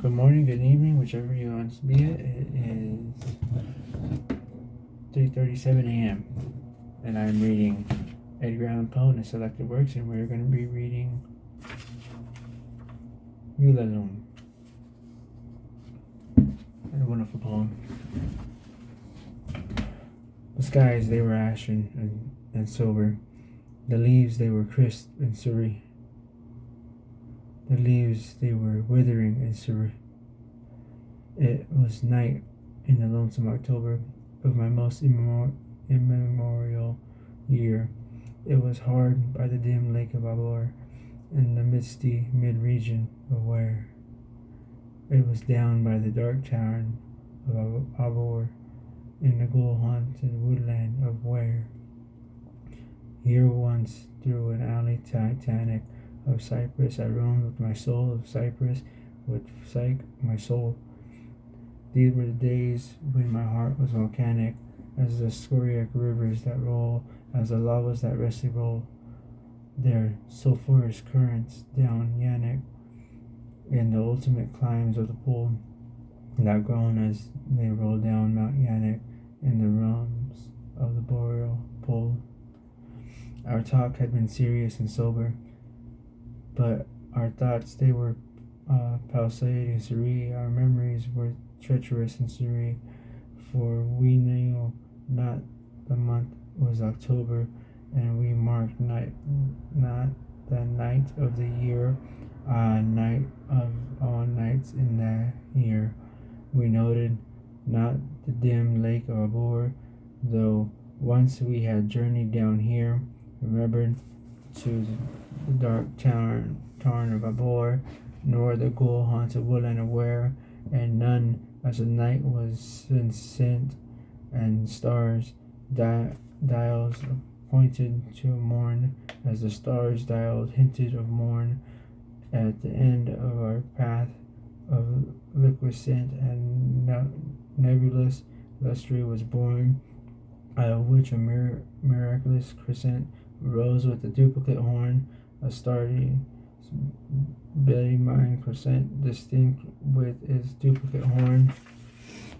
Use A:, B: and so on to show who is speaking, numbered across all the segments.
A: Good morning, good evening, whichever you want to be it. It is 3:37 a.m. and I'm reading Edgar Allan Poe and his selected works, and we're going to be reading Ulalume, a wonderful poem. The skies, they were ashen and sober. The leaves, they were crisp and serene. The leaves, they were withering and serene. It was night in the lonesome October of my most immemorial year. It was hard by the dim lake of Abor, in the misty mid-region of Ware. It was down by the dark tarn of Abor, in the ghoul-haunted woodland of Ware. Here once, through an alley titanic of cypress, I roamed with my soul of cypress, with my soul. These were the days when my heart was volcanic, as the scoriac rivers that roll, as the lavas that restlessly roll their sulphurous currents down Yannick, in the ultimate climbs of the pool that groan as they roll down Mount Yannick in the realms of the boreal pole. Our talk had been serious and sober, but our thoughts, they were pulsating and serene. Our memories were treacherous and serene, for we knew not the month was October, and we marked not the night of the year, night of all nights in that year. We noted not the dim lake of Abor, though once we had journeyed down here, remembered to the dark tarn of Abor, nor the ghoul-haunted woodland of Ware, and none, as the night was sent, and stars dials pointed to morn, as the stars dialed hinted of morn. At the end of our path of liquescent and nebulous lustre was born, out of which a miraculous crescent rose with a duplicate horn, a starry belly mine crescent distinct with its duplicate horn.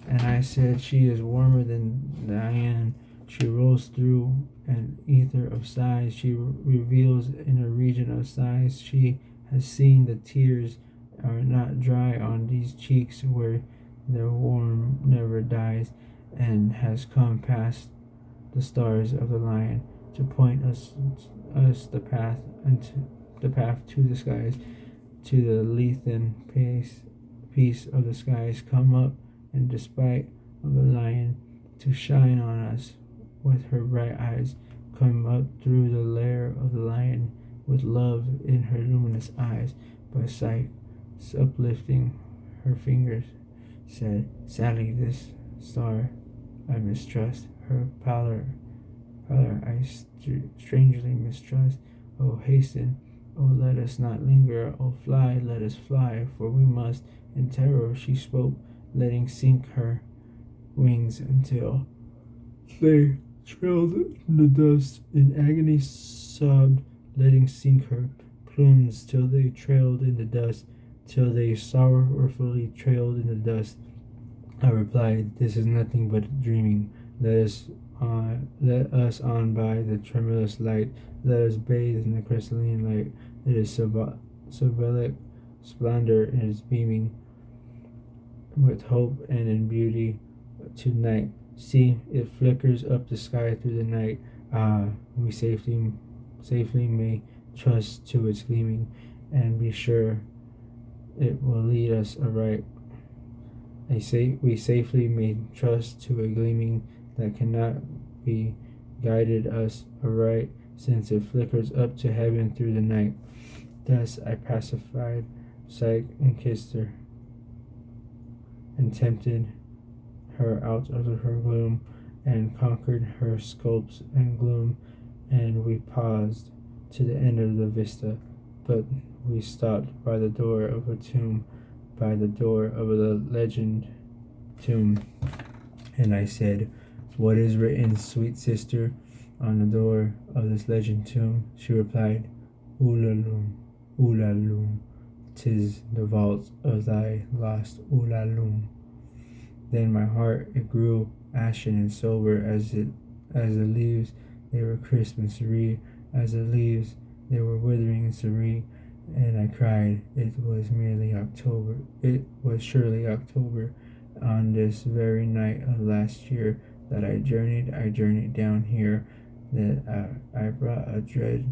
A: And I said, she is warmer than Diane. She rolls through an ether of sighs. She reveals in a region of sighs. She has seen the tears are not dry on these cheeks where their warmth never dies, and has come past the stars of the lion to point us the path, and the path to the skies, to the Lethan peace of the skies. Come up, and despite of the lion, to shine on us with her bright eyes. Come up through the lair of the lion, with love in her luminous eyes. But sight, uplifting her fingers, said, Sally, this star I mistrust. Her pallor I strangely mistrust. Oh, hasten, oh, let us not linger. Oh, fly, let us fly, for we must. In terror she spoke, letting sink her wings until they trailed in the dust. In agony sobbed, letting sink her plumes till they trailed in the dust, till they sorrowfully trailed in the dust. I replied, this is nothing but dreaming. Let us on by the tremulous light. Let us bathe in the crystalline light. It is symbolic splendor, and is beaming with hope and in beauty tonight. See, it flickers up the sky through the night. Ah, we safely may trust to its gleaming, and be sure it will lead us aright. We safely may trust to a gleaming that cannot be guided us aright, since it flickers up to heaven through the night. Thus I pacified Psyche and kissed her, and tempted her out of her gloom, and conquered her sculpts and gloom. And we paused to the end of the vista, but we stopped by the door of a tomb, by the door of a legend tomb. And I said, what is written, sweet sister, on the door of this legend tomb? She replied, Ulalume, Ulalume, 'tis the vault of thy lost Ulalume. Then my heart it grew ashen and sober as the leaves they were crisp and serene, as the leaves they were withering and serene, and I cried, it was merely October. It was surely October, on this very night of last year that I journeyed down here, that I brought a dread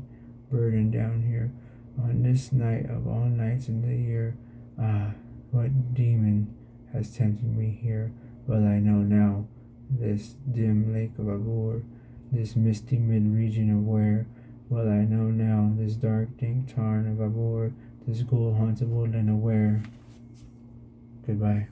A: burden down here, on this night of all nights in the year. Ah, what demon has tempted me here? Well, I know now, this dim lake of Abor, this misty mid-region of where. Well, I know now, this dark dank tarn of Abor, this ghoul haunted woodland of where. Goodbye.